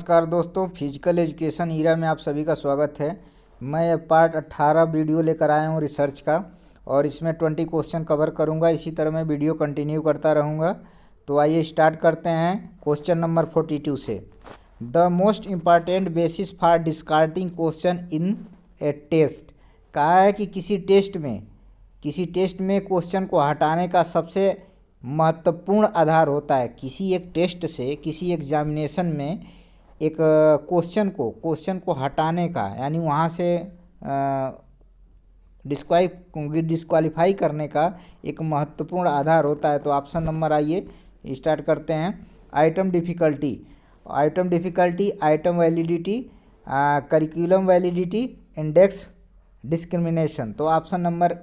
नमस्कार दोस्तों, physical education Ira में आप सभी का स्वागत है। मैं पार्ट 18 वीडियो लेकर आया हूँ रिसर्च का, और इसमें 20 क्वेश्चन कवर करूँगा। इसी तरह मैं वीडियो कंटिन्यू करता रहूँगा। तो आइए स्टार्ट करते हैं क्वेश्चन नंबर 42 से। The most important basis for discarding question in a test. कहा है कि किसी टेस्ट में क्वेश्चन को हटाने का सबसे महत्वपूर्ण आधार होता है। किसी एक टेस्ट से, किसी एग्जामिनेशन में एक क्वेश्चन को हटाने का, यानी वहाँ से डिस्क्वालीफाई करने का एक महत्वपूर्ण आधार होता है। तो ऑप्शन नंबर, आइए स्टार्ट करते हैं। Item difficulty, item validity, curriculum validity, index discrimination. तो ऑप्शन नंबर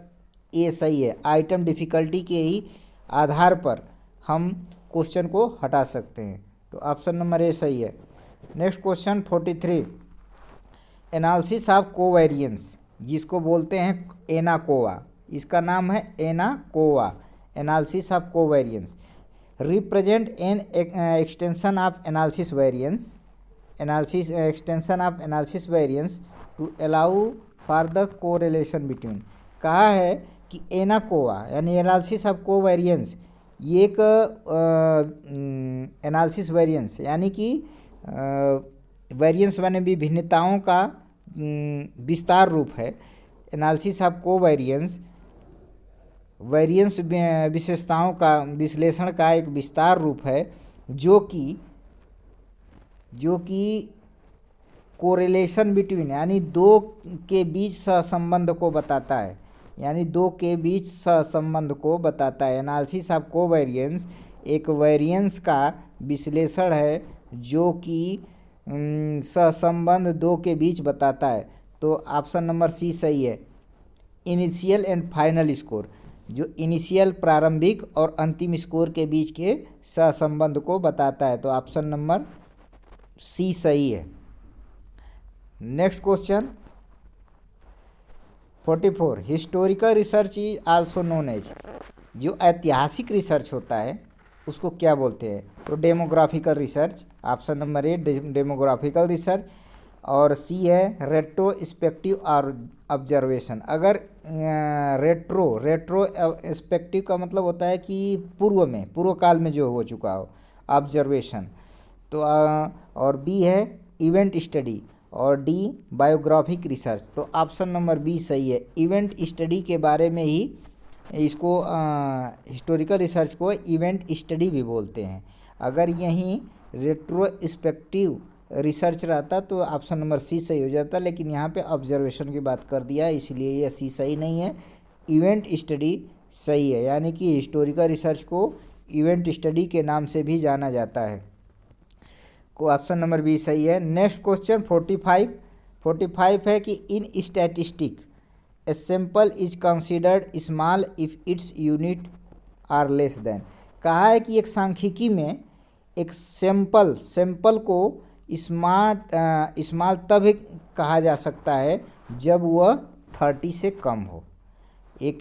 ए सही है। आइटम डिफ़िकल्टी के ही आधार पर हम क्वेश्चन को हटा सकते हैं। तो ऑप्शन नंबर ए सही है। Next question 43, analysis of covariance, जिसको बोलते हैं एनाकोवा। इसका नाम है ANCOVA, analysis of covariance. Represent an extension of analysis variance, extension of analysis variance to allow for the correlation between. कहा है कि एनाकोवा यानी एनालिसिस ऑफ कोवेरिएंस, ये एक एनालिसिस वेरिएंस यानी कि वेरिएंस माने विभिन्नताओं का विस्तार रूप है। एनालिसिस ऑफ कोवेरिएंस वेरिएंस विशेषताओं का विश्लेषण का एक विस्तार रूप है, जो कि कोरिलेशन बिटवीन यानी दो के बीच सहसंबंध को बताता है, एनालिसिस ऑफ कोवेरिएंस एक वेरिएंस का विश्लेषण है जो कि सहसंबंध दो के बीच बताता है। तो ऑप्शन नंबर सी सही है। इनिशियल एंड फाइनल स्कोर, जो इनिशियल प्रारंभिक और अंतिम स्कोर के बीच के सहसंबंध को बताता है। तो ऑप्शन नंबर सी सही है। Next question 44, historical research is also known as. जो ऐतिहासिक रिसर्च होता है उसको क्या बोलते हैं? तो demographical research, option number A demographical research, और सी है रेट्रोस्पेक्टिव और ऑब्जर्वेशन। अगर रेट्रोस्पेक्टिव का मतलब होता है कि पूर्व काल में जो हो चुका हो, ऑब्जर्वेशन। तो और बी है इवेंट स्टडी, और डी बायोग्राफिक रिसर्च। तो ऑप्शन नंबर बी सही है। इवेंट स्टडी के बारे में ही इसको हिस्टोरिकल रिसर्च को इवेंट स्टडी भी बोलते हैं। अगर यहीं रेट्रोस्पेक्टिव रिसर्च रहता तो ऑप्शन नंबर सी सही हो जाता, लेकिन यहाँ पे ऑब्जर्वेशन की बात कर दिया, इसलिए ये सी सही नहीं है, इवेंट स्टडी सही है। यानी कि हिस्टोरिकल रिसर्च को इवेंट स्टडी के नाम से भी जाना जाता है। को ऑप्शन नंबर बी सही है। नेक्स्ट क्वेश्चन 45 है कि in statistic a sample is considered small if its unit are less than. कहा है कि एक सांख्यिकी में एक सैंपल को स्मॉल तब कहा जा सकता है जब वह 30 से कम हो। एक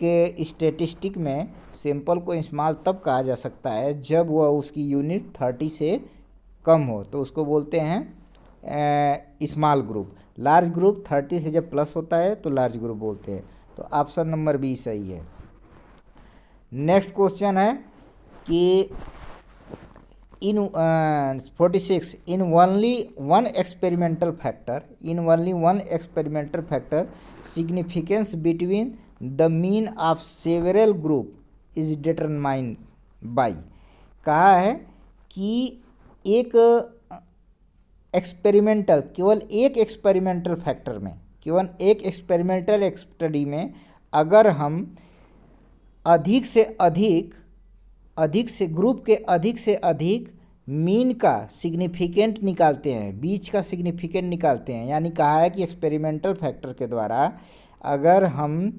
स्टैटिस्टिक में सैंपल को स्मॉल तब कहा जा सकता है जब वह उसकी यूनिट 30 से कम हो, तो उसको बोलते हैं स्मॉल ग्रुप। लार्ज ग्रुप 30 से जब प्लस होता है तो लार्ज ग्रुप बोलते हैं। तो ऑप्शन नंबर बी सही है। नेक्स्ट क्वेश्चन है कि इन 46, in only one experimental factor significance between the mean of several group is determined by. कहा है कि केवल एक एक्सपेरिमेंटल फैक्टर में, केवल एक एक्सपेरिमेंटल स्टडी में अगर हम अधिक से अधिक मीन का सिग्निफिकेंट निकालते हैं, बीच का सिग्निफिकेंट निकालते हैं, यानी कहा है कि एक्सपेरिमेंटल फैक्टर के द्वारा अगर हम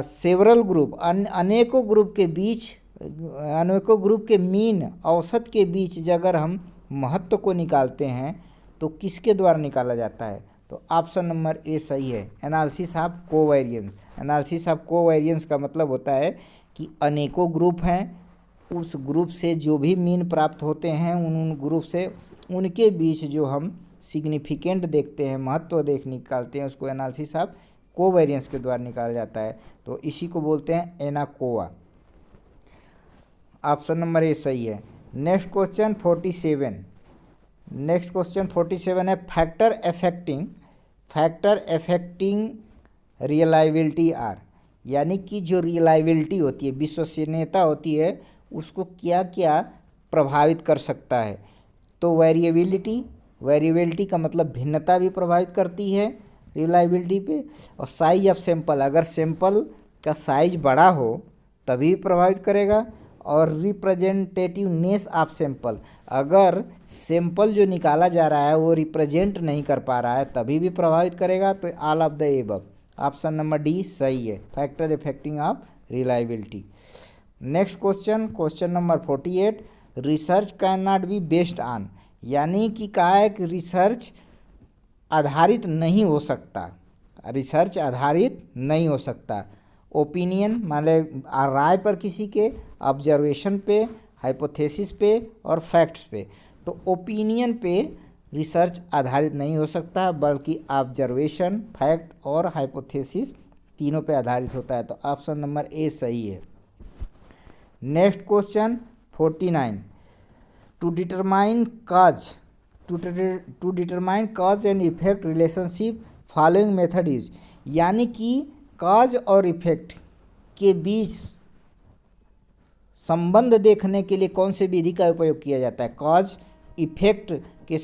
सेवरल ग्रुप अनेकों ग्रुप के मीन औसत के बीच अगर हम महत्व को निकालते हैं तो किसके द्वारा निकाला जाता है? तो ऑप्शन नंबर ए सही है, analysis of covariance. Analysis of covariance का मतलब होता है कि अनेकों ग्रुप हैं, उस ग्रुप से जो भी मीन प्राप्त होते हैं उन ग्रुप से उनके बीच जो हम सिग्निफिकेंट देखते हैं, महत्व निकालते हैं, उसको एनालिसिस ऑफ कोवेरियंस के द्वारा निकाला जाता है। तो इसी को बोलते हैं एनाकोवा। ऑप्शन नंबर ए सही है। नेक्स्ट क्वेश्चन 47 है फैक्टर अफेक्टिंग रियलाइबिलिटी आर, यानी कि जो रियलाइबिलिटी होती है, विश्वसनीयता होती है, उसको क्या क्या प्रभावित कर सकता है। तो वेरिएबिलिटी का मतलब भिन्नता भी प्रभावित करती है रिलायबिलिटी पे। और साइज ऑफ सैंपल, अगर सैंपल का साइज बड़ा हो तभी प्रभावित करेगा। और रिप्रेजेंटेटिवनेस ऑफ सैंपल, अगर सैंपल जो निकाला जा रहा है वो रिप्रेजेंट नहीं कर पा रहा है तभी भी प्रभावित करेगा। तो all of the above, option number D सही है, factor affecting of reliability. Next question number 48, research can not be based on, यानी कि कहा है कि रिसर्च आधारित नहीं हो सकता। ओपिनियन माने राय पर किसी के, ऑब्जर्वेशन पे, हाइपोथेसिस पे और फैक्ट्स पे। तो ओपिनियन पे रिसर्च आधारित नहीं हो सकता, बल्कि ऑब्जर्वेशन, फैक्ट और हाइपोथेसिस तीनों पे आधारित होता है। तो ऑप्शन नंबर ए सही है। Next question 49, to determine cause and effect relationship following method use, यानी कि कॉज और इफेक्ट के बीच संबंध देखने के लिए कौन से विधि का उपयोग किया जाता है। कॉज इफेक्ट के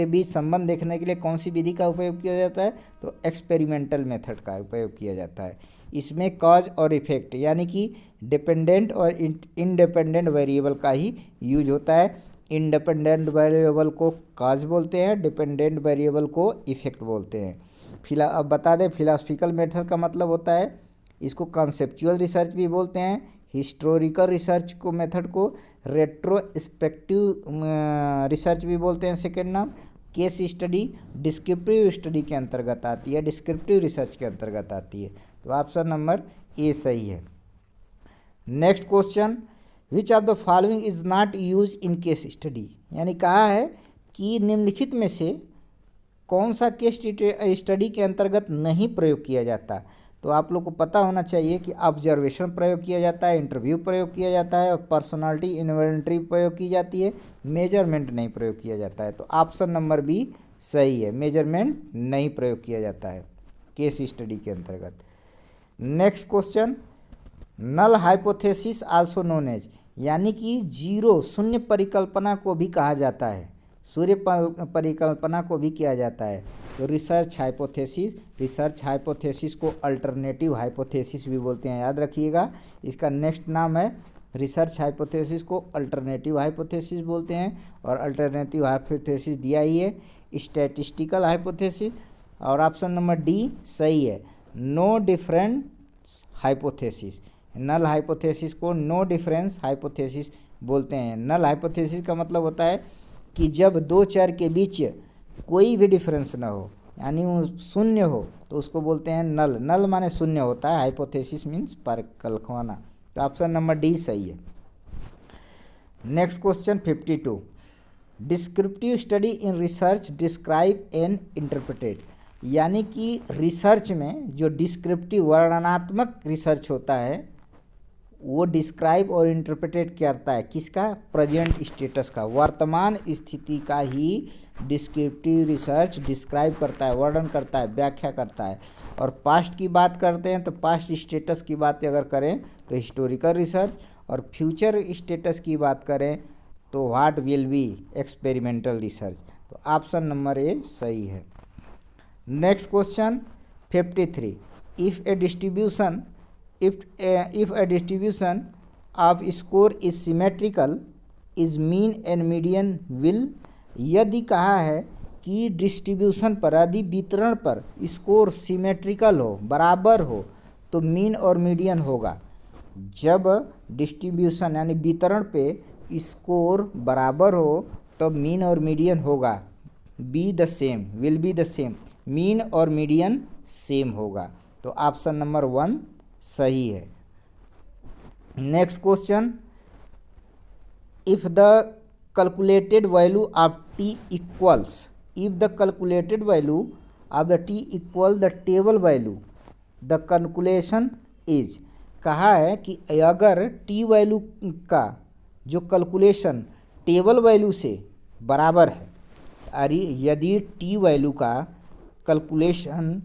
बीच संबंध देखने के लिए कौन सी विधि का उपयोग किया जाता है। तो एक्सपेरिमेंटल मेथड का उपयोग किया जाता है। इसमें कॉज और इफेक्ट यानी कि डिपेंडेंट और इंडिपेंडेंट वेरिएबल का ही यूज होता है। इंडिपेंडेंट वेरिएबल को कॉज बोलते हैं, डिपेंडेंट वेरिएबल को इफेक्ट बोलते हैं। अब बता दें, फिलॉसफिकल मेथड का मतलब होता है, इसको कॉन्सेप्चुअल रिसर्च भी बोलते हैं, हिस्टोरिकल रिसर्च को मेथड को रेट्रोस्पेक्टिव रिसर्च भी बोलते हैं सेकेंड नाम। केस स्टडी डिस्क्रिप्टिव स्टडी के अंतर्गत आती है, डिस्क्रिप्टिव रिसर्च के अंतर्गत आती है। तो ऑप्शन नंबर ए सही है। Next question, which of the following is not use in case study, यानी कहा है कि निम्नलिखित में से कौन सा केस स्टडी के अंतर्गत नहीं प्रयोग किया जाता। तो आप लोग को पता होना चाहिए कि ऑब्जर्वेशन प्रयोग किया जाता है, इंटरव्यू प्रयोग किया जाता है और पर्सनालिटी इन्वेंट्री प्रयोग की जाती है, मेजरमेंट नहीं प्रयोग किया जाता है। तो ऑप्शन नंबर बी सही है, मेजरमेंट नहीं प्रयोग किया जाता है केस स्टडी के अंतर्गत। Next question, null hypothesis also known as, यानी कि शून्य परिकल्पना को भी कहा जाता है, सूर्य परिकल्पना को भी किया जाता है। तो रिसर्च हाइपोथेसिस को अल्टरनेटिव हाइपोथेसिस भी बोलते हैं, याद रखिएगा। इसका नेक्स्ट नाम है, रिसर्च हाइपोथेसिस को अल्टरनेटिव हाइपोथेसिस बोलते हैं। और अल्टरनेटिव हाइपोथेसिस दिया ही है, स्टैटिस्टिकल हाइपोथेसिस। और ऑप्शन नंबर डी सही है, no difference hypothesis. Null hypothesis को नो डिफरेंस हाइपोथेसिस बोलते हैं। नल हाइपोथेसिस का मतलब होता है कि जब दो चर के बीच कोई भी डिफरेंस ना हो, यानी वो शून्य हो, तो उसको बोलते हैं नल। नल माने शून्य होता है, हाइपोथेसिस मीन्स परिकल्पना। तो ऑप्शन नंबर डी सही है। Next question 52, descriptive study in research describe and interpreted, यानी कि रिसर्च में जो डिस्क्रिप्टिव वर्णनात्मक रिसर्च होता है वो डिस्क्राइब और इंटरप्रेटेट करता है किसका, प्रेजेंट स्टेटस का, वर्तमान स्थिति का ही डिस्क्रिप्टिव रिसर्च डिस्क्राइब करता है, वर्णन करता है, व्याख्या करता है। और पास्ट की बात करते हैं तो पास्ट स्टेटस की बात अगर करें तो हिस्टोरिकल रिसर्च, और फ्यूचर स्टेटस की बात करें तो what will be experimental research. तो ऑप्शन नंबर ए सही है। Next question 53, if A distribution off score is symmetrical is mean and median will, यदि कहा है कि डिस्ट्रीब्यूशन पर, यदि वितरण पर स्कोर सिमेट्रिकल हो, बराबर हो, तो मीन और मीडियन होगा। जब डिस्ट्रीब्यूशन यानी वितरण पे स्कोर बराबर हो तो मीन और मीडियन होगा, be the same, will be the same, mean और मीडियन सेम होगा। तो ऑप्शन नंबर 1 सही है। Next question, if the calculated value of t equals, if the calculated value of the t equal the table value, the calculation is, कहा है कि अगर t value का जो कैलकुलेशन टेबल वैल्यू से बराबर है, अरे यदि t वैल्यू का कैलकुलेशन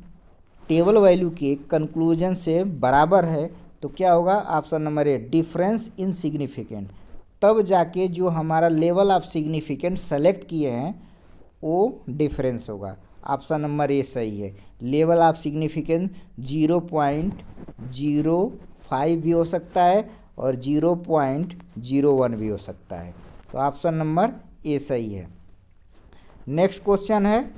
टेबल वैल्यू के कंक्लूजन से बराबर है तो क्या होगा, option number A, difference in significant, तब जाके जो हमारा लेवल ऑफ सिग्निफिकेंट सेलेक्ट किए हैं वो डिफरेंस होगा। ऑप्शन नंबर ए सही है। लेवल ऑफ सिग्निफिकेंस 0.05 भी हो सकता है और 0.01 भी हो सकता है, तो ऑप्शन नंबर ए सही है। नेक्स्ट क्वेश्चन है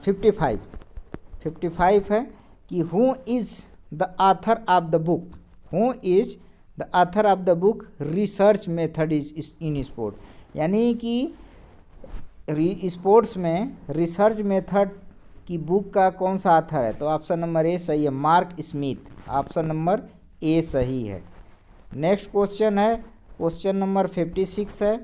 55 है कि who is the author of the book, who is the author of the book research method is in sport, यानी कि स्पोर्ट्स में रिसर्च मेथड की बुक का कौन सा ऑथर है, तो ऑप्शन नंबर ए सही है, mark Smith, option number A सही है। नेक्स्ट क्वेश्चन है क्वेश्चन नंबर 56 है,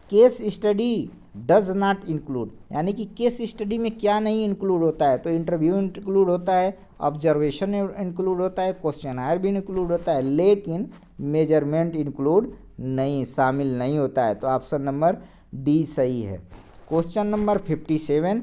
case study does not include, यानी कि केस स्टडी में क्या नहीं इंक्लूड होता है, तो इंटरव्यू इंक्लूड होता है, ऑब्जर्वेशन इंक्लूड होता है, क्वेश्चनर भी इंक्लूड होता है, लेकिन मेजरमेंट इंक्लूड नहीं, शामिल नहीं होता है, तो ऑप्शन नंबर डी सही है। Question number 57,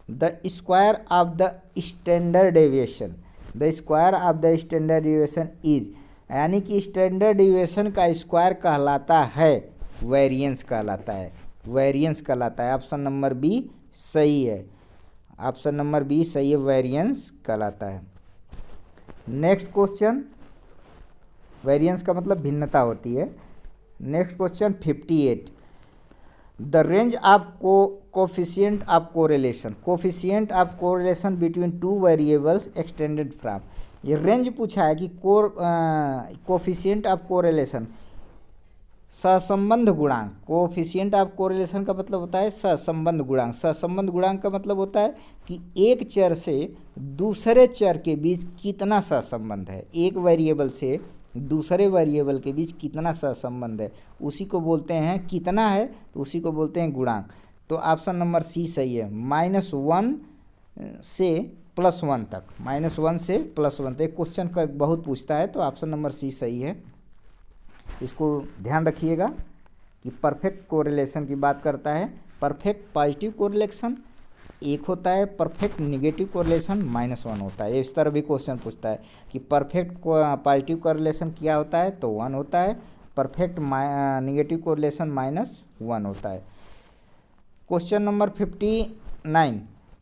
the square of the standard deviation, the square of the standard deviation is, यानी कि स्टैंडर्ड डेविएशन का स्क्वायर कहलाता है वेरिएंस कहलाता है, वेरिएंस कहलाता है, ऑप्शन नंबर बी सही है, ऑप्शन नंबर बी सही है, वेरिएंस कहलाता है। नेक्स्ट क्वेश्चन, वेरिएंस का मतलब भिन्नता होती है। Next question 58, the range of coefficient of correlation, coefficient of correlation between two variables extended from, ये रेंज पूछा है कि कोफिशिएंट ऑफ कोरिलेशन, सहसंबंध गुणांक, कोफिशिएंट ऑफ कोरिलेशन का मतलब होता है सहसंबंध गुणांक, सहसंबंध गुणांक का मतलब होता है कि एक चर से दूसरे चर के बीच कितना सहसंबंध है, एक वेरिएबल से दूसरे वेरिएबल के बीच कितना सहसंबंध है, उसी को बोलते हैं, कितना है तो उसी को बोलते हैं गुणांक, तो ऑप्शन नंबर सी सही है, -1 से +1 तक, -1 से +1 तक क्वेश्चन का बहुत पूछता है, तो ऑप्शन नंबर सी सही है। इसको ध्यान रखिएगा कि परफेक्ट कोरिलेशन की बात करता है, परफेक्ट पॉजिटिव कोरिलेशन 1 होता है, परफेक्ट नेगेटिव कोरिलेशन -1 होता है, इस तरह भी क्वेश्चन पूछता है कि परफेक्ट पॉजिटिव कोरिलेशन क्या होता है, तो 1 होता है, परफेक्ट नेगेटिव कोरिलेशन -1 होता है। Question number 59,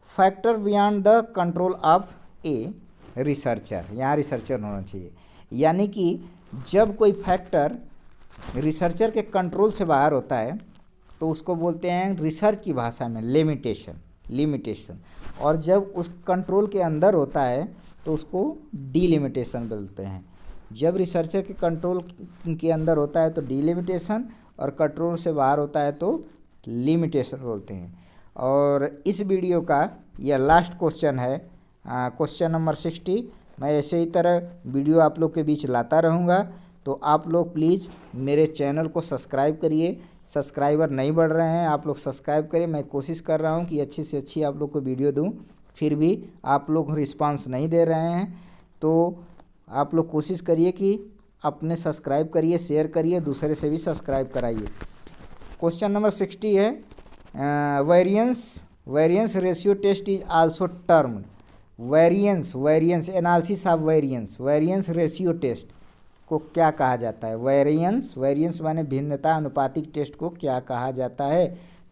factor beyond the control of a researcher, यहाँ रिसर्चर होना चाहिए, यानी कि जब कोई फैक्टर रिसर्चर के कंट्रोल से बाहर होता है तो उसको बोलते हैं रिसर्च की भाषा में लिमिटेशन, और जब उस कंट्रोल के अंदर होता है तो उसको डिलिमिटेशन बोलते हैं। जब रिसर्चर के कंट्रोल के अंदर होता है तो डिलिमिटेशन, और कंट्रोल से बाहर होता है तो लिमिटेशन बोलते हैं। और इस वीडियो का यह लास्ट क्वेश्चन है, क्वेश्चन नंबर 60। मैं ऐसे ही तरह वीडियो आप लोग के बीच लाता रहूँगा, तो आप लोग प्लीज़ मेरे चैनल को सब्सक्राइब करिए, सब्सक्राइबर नहीं बढ़ रहे हैं, आप लोग सब्सक्राइब करिए। मैं कोशिश कर रहा हूँ कि अच्छी से अच्छी आप लोग को वीडियो दूँ, फिर भी आप लोग रिस्पांस नहीं दे रहे हैं, तो आप लोग कोशिश करिए कि अपने सब्सक्राइब करिए, शेयर करिए, दूसरे से भी सब्सक्राइब कराइए। क्वेश्चन नंबर 60 है, variance ratio test is also termed, variance analysis of variance ratio test को क्या कहा जाता है, वेरिएंस माने भिन्नता अनुपातिक टेस्ट को क्या कहा जाता है,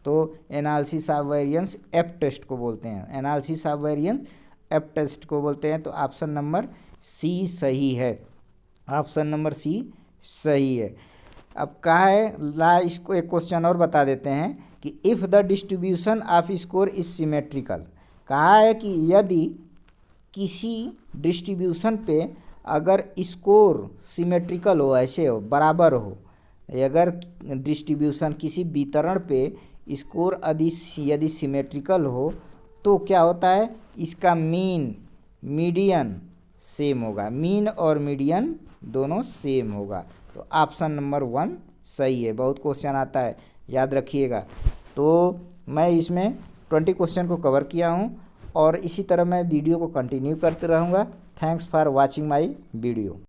तो analysis of variance F test को बोलते हैं, analysis of variance F test को बोलते हैं, तो ऑप्शन नंबर सी सही है, ऑप्शन नंबर सी सही है। अब कहा है, इसको एक क्वेश्चन और बता देते हैं कि if the distribution off score is symmetrical, कहा है कि यदि किसी डिस्ट्रीब्यूशन पे अगर स्कोर सिमेट्रिकल हो, ऐसे हो, बराबर हो, अगर डिस्ट्रीब्यूशन किसी वितरण पे स्कोर यदि सिमेट्रिकल हो तो क्या होता है, इसका मीन मीडियन सेम होगा, मीन और मीडियन दोनों सेम होगा, तो ऑप्शन नंबर 1 सही है, बहुत क्वेश्चन आता है, याद रखिएगा। तो मैं इसमें 20 क्वेश्चन को कवर किया हूँ और इसी तरह मैं वीडियो को कंटिन्यू करते रहूँगा। Thanks for watching my video.